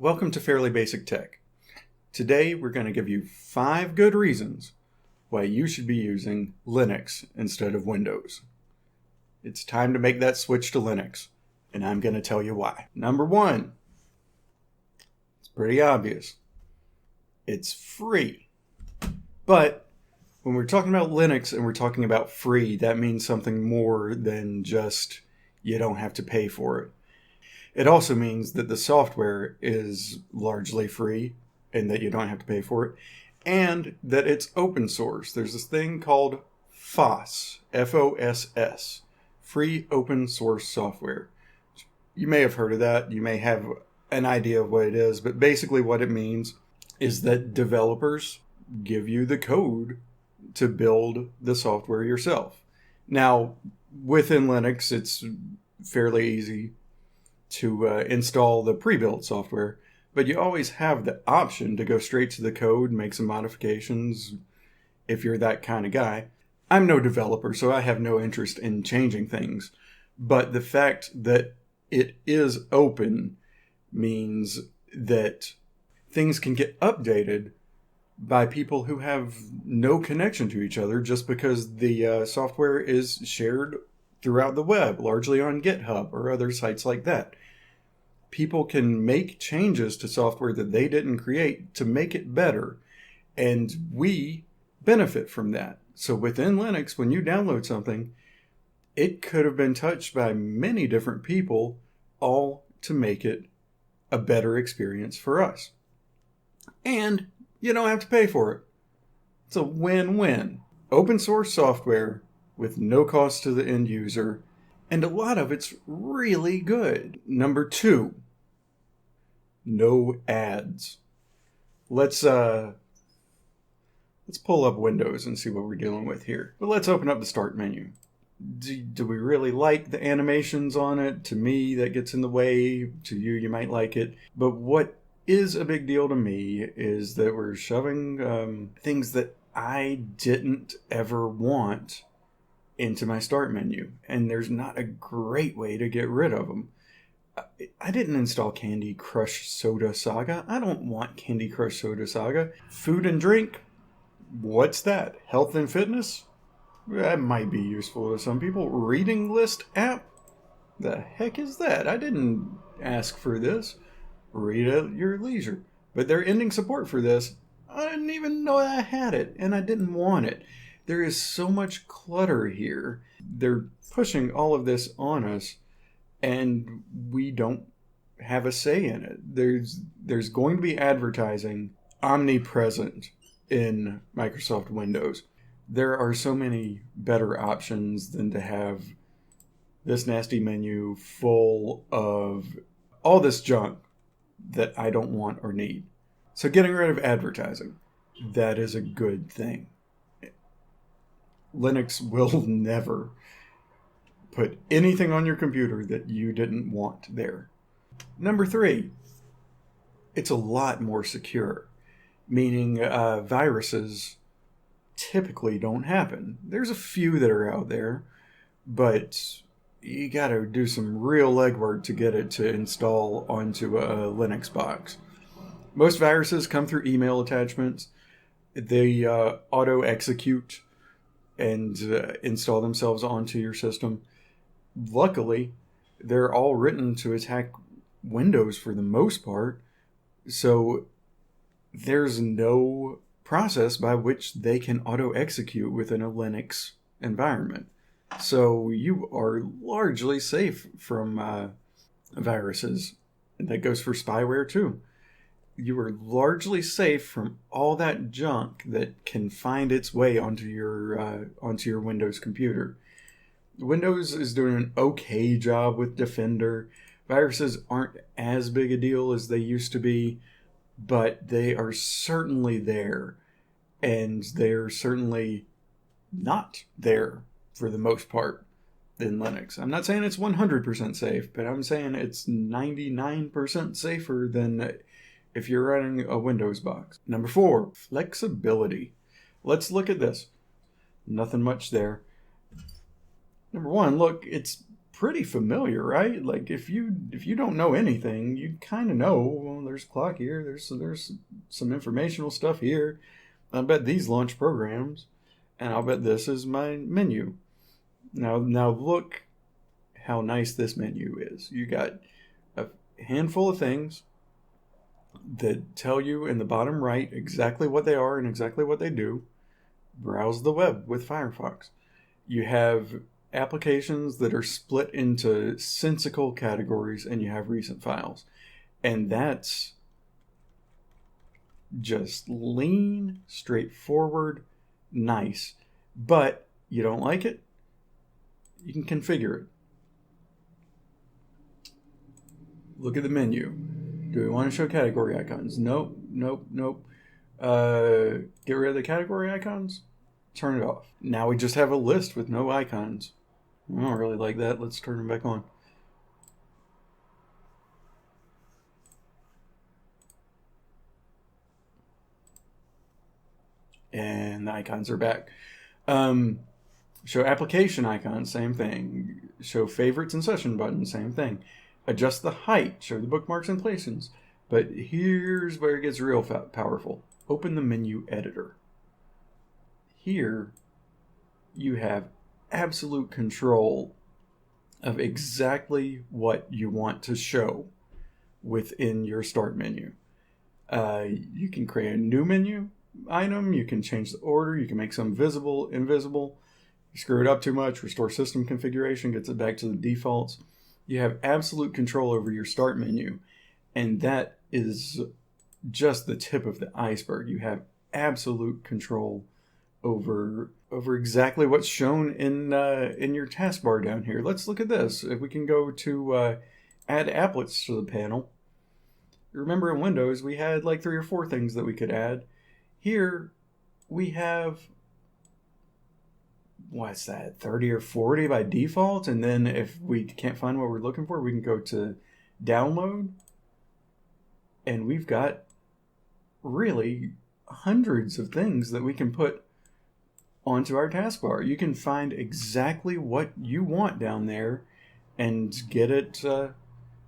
Welcome to Fairly Basic Tech. Today we're going to give you 5 good reasons why you should be using Linux instead of Windows. It's time to make that switch to Linux, and I'm going to tell you why. Number 1, it's pretty obvious. It's free. But when we're talking about Linux and we're talking about free, that means something more than just you don't have to pay for it. It also means that the software is largely free and that you don't have to pay for it, and that it's open source. There's this thing called FOSS, F-O-S-S, Free Open Source Software. You may have heard of that. You may have an idea of what it is, but basically what it means is that developers give you the code to build the software yourself. Now, within Linux, it's fairly easy to install the pre-built software, but you always have the option to go straight to the code, make some modifications if you're that kind of guy. I'm no developer, so I have no interest in changing things, but the fact that it is open means that things can get updated by people who have no connection to each other just because the software is shared throughout the web, largely on GitHub or other sites like that. People can make changes to software that they didn't create to make it better, and we benefit from that. So within Linux, when you download something, it could have been touched by many different people, all to make it a better experience for us. And you don't have to pay for it. It's a win-win. Open source software with no cost to the end user, and a lot of it's really good. Number 2, no ads. Let's pull up Windows and see what we're dealing with here. But let's open up the start menu. Do we really like the animations on it? To me, that gets in the way. To you, you might like it. But what is a big deal to me is that we're shoving things that I didn't ever want into my start menu, and there's not a great way to get rid of them. I didn't install Candy Crush Soda Saga. I don't want Candy Crush Soda Saga. Food and drink? What's that? Health and fitness? That might be useful to some people. Reading list app? The heck is that? I didn't ask for this. Read at your leisure. But they're ending support for this. I didn't even know I had it, and I didn't want it. There is so much clutter here. They're pushing all of this on us, and we don't have a say in it. There's going to be advertising omnipresent in Microsoft Windows. There are so many better options than to have this nasty menu full of all this junk that I don't want or need. So getting rid of advertising, that is a good thing. Linux will never put anything on your computer that you didn't want there. Number 3, it's a lot more secure, meaning viruses typically don't happen. There's a few that are out there, but you got to do some real legwork to get it to install onto a Linux box. Most viruses come through email attachments. They auto-execute and install themselves onto your system. Luckily, they're all written to attack Windows for the most part, so there's no process by which they can auto-execute within a Linux environment. So you are largely safe from viruses. And that goes for spyware too. You are largely safe from all that junk that can find its way onto your Windows computer. Windows is doing an okay job with Defender. Viruses aren't as big a deal as they used to be, but they are certainly there, and they're certainly not there for the most part in Linux. I'm not saying it's 100% safe, but I'm saying it's 99% safer than if you're running a Windows box. Number 4, flexibility. Let's look at this. Nothing much there. Number 1, look, it's pretty familiar, right? Like if you don't know anything, you kind of know, well, there's a clock here, there's some informational stuff here. I bet these launch programs, and I'll bet this is my menu. Now look how nice this menu is. You got a handful of things that tell you in the bottom right exactly what they are and exactly what they do. Browse the web with Firefox. You have applications that are split into sensical categories, and you have recent files. And that's just lean, straightforward, nice. But you don't like it? You can configure it. Look at the menu. Do we want to show category icons? Nope. Get rid of the category icons? Turn it off. Now we just have a list with no icons. I don't really like that. Let's turn them back on. And the icons are back. Show application icons, same thing. Show favorites and session buttons, same thing. Adjust the height, show the bookmarks and placements. But here's where it gets real powerful. Open the menu editor. Here, you have absolute control of exactly what you want to show within your start menu. You can create a new menu item, you can change the order, you can make some visible, invisible. You screw it up too much, restore system configuration, gets it back to the defaults. You have absolute control over your start menu, and that is just the tip of the iceberg. You have absolute control over exactly what's shown in your taskbar down here. Let's look at this. If we can go to add applets to the panel. Remember in Windows we had like 3 or 4 things that we could add. Here we have, what's that, 30 or 40 by default, and then if we can't find what we're looking for, we can go to download, and we've got really hundreds of things that we can put onto our taskbar. You can find exactly what you want down there and get it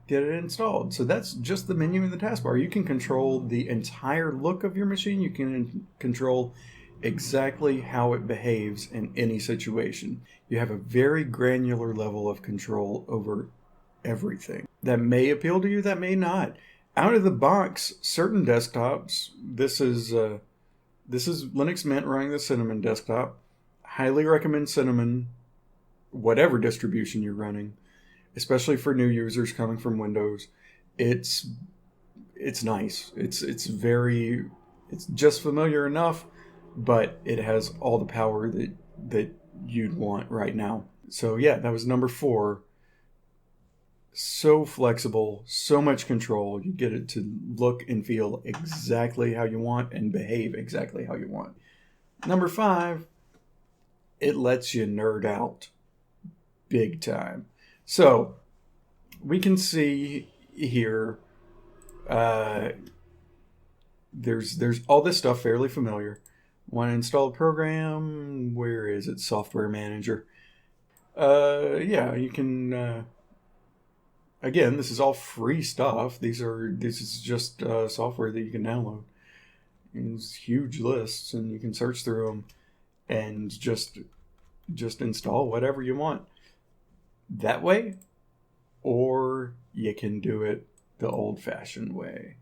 installed. So that's just the menu in the taskbar. You can control the entire look of your machine. You can control exactly how it behaves in any situation. You have a very granular level of control over everything. That may appeal to you, that may not. Out of the box, certain desktops, this is Linux Mint running the Cinnamon desktop. Highly recommend Cinnamon, whatever distribution you're running, especially for new users coming from Windows. It's nice. It's just familiar enough, but it has all the power that you'd want right now. So yeah, that was number 4. So flexible, so much control. You get it to look and feel exactly how you want and behave exactly how you want. Number 5, it lets you nerd out big time. So we can see here, there's all this stuff fairly familiar. Want to install a program? Where is it? Software Manager. Yeah, you can. Again, this is all free stuff. This is just software that you can download. It's huge lists, and you can search through them and just install whatever you want that way, or you can do it the old-fashioned way.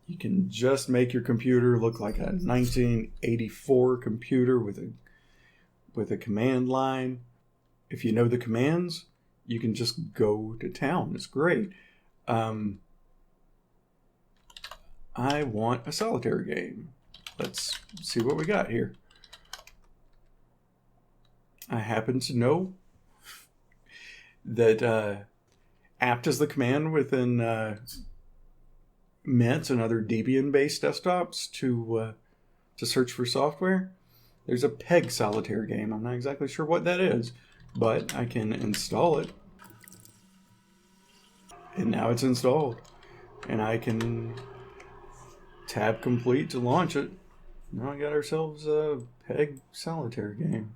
You can just make your computer look like a 1984 computer with a command line. If you know the commands, you can just go to town. It's great. I want a solitaire game. Let's see what we got here. I happen to know that apt is the command within Mint and other Debian-based desktops to search for software. There's a Peg solitaire game. I'm not exactly sure what that is, but I can install it. And now it's installed. And I can tab complete to launch it. Now we got ourselves a Peg solitaire game.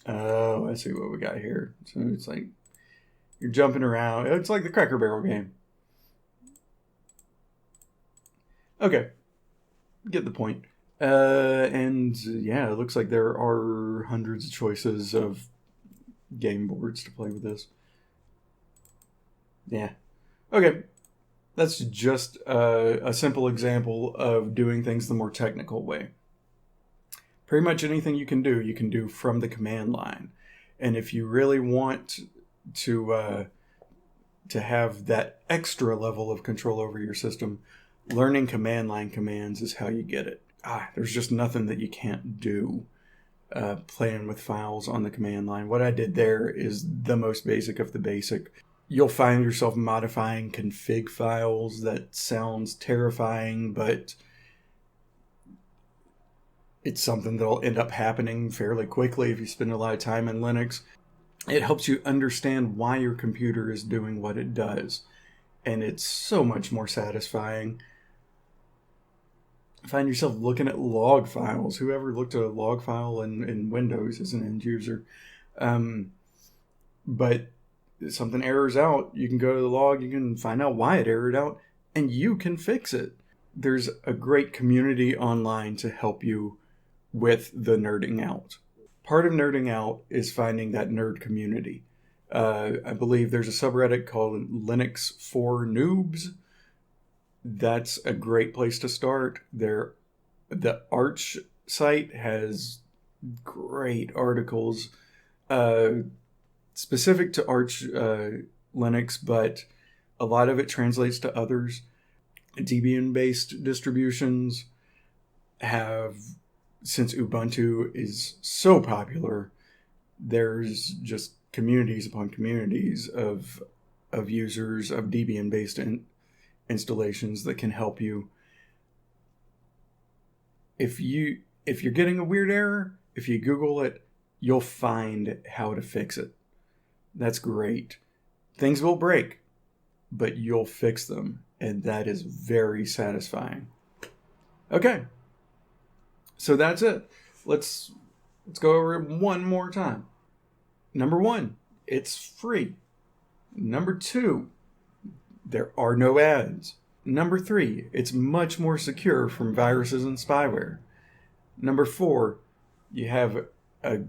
Oh, I see what we got here. So it's like you're jumping around. It's like the Cracker Barrel game. Okay, get the point. And yeah, it looks like there are hundreds of choices of game boards to play with this. Yeah. Okay, that's just a simple example of doing things the more technical way. Pretty much anything you can do from the command line. And if you really want to have that extra level of control over your system, learning command line commands is how you get it. There's just nothing that you can't do playing with files on the command line. What I did there is the most basic of the basic. You'll find yourself modifying config files. That sounds terrifying, but it's something that'll end up happening fairly quickly if you spend a lot of time in Linux. It helps you understand why your computer is doing what it does. And it's so much more satisfying. Find yourself looking at log files. Whoever looked at a log file in Windows as an end user. But something errors out, you can go to the log, you can find out why it errored out, and you can fix it. There's a great community online to help you with the nerding out. Part of nerding out is finding that nerd community. I believe there's a subreddit called Linux for Noobs. That's a great place to start. The Arch site has great articles specific to Arch Linux, but a lot of it translates to others. Debian-based distributions have, since Ubuntu is so popular, there's just communities upon communities of users of Debian-based installations that can help you. If you're getting a weird error, if you Google it, you'll find how to fix it. That's great. Things will break, but you'll fix them, and that is very satisfying. Okay. So that's it. Let's go over it one more time. Number 1, it's free. Number 2, there are no ads. Number 3, it's much more secure from viruses and spyware. Number 4, you have a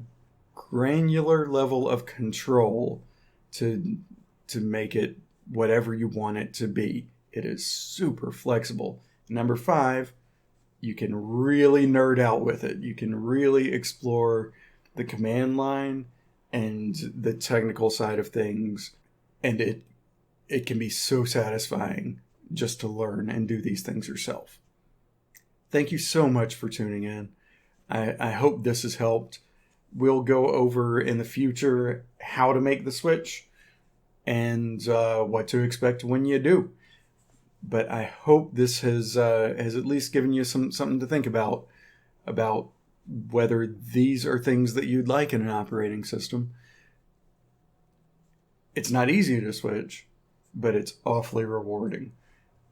granular level of control to make it whatever you want it to be. It is super flexible. Number 5, you can really nerd out with it. You can really explore the command line and the technical side of things, and it can be so satisfying just to learn and do these things yourself. Thank you so much for tuning in. I hope this has helped. We'll go over in the future how to make the switch and what to expect when you do. But I hope this has at least given you something to think about whether these are things that you'd like in an operating system. It's not easy to switch, but it's awfully rewarding.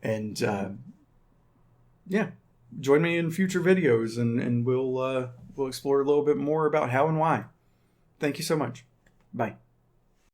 And yeah, join me in future videos, and we'll explore a little bit more about how and why. Thank you so much. Bye.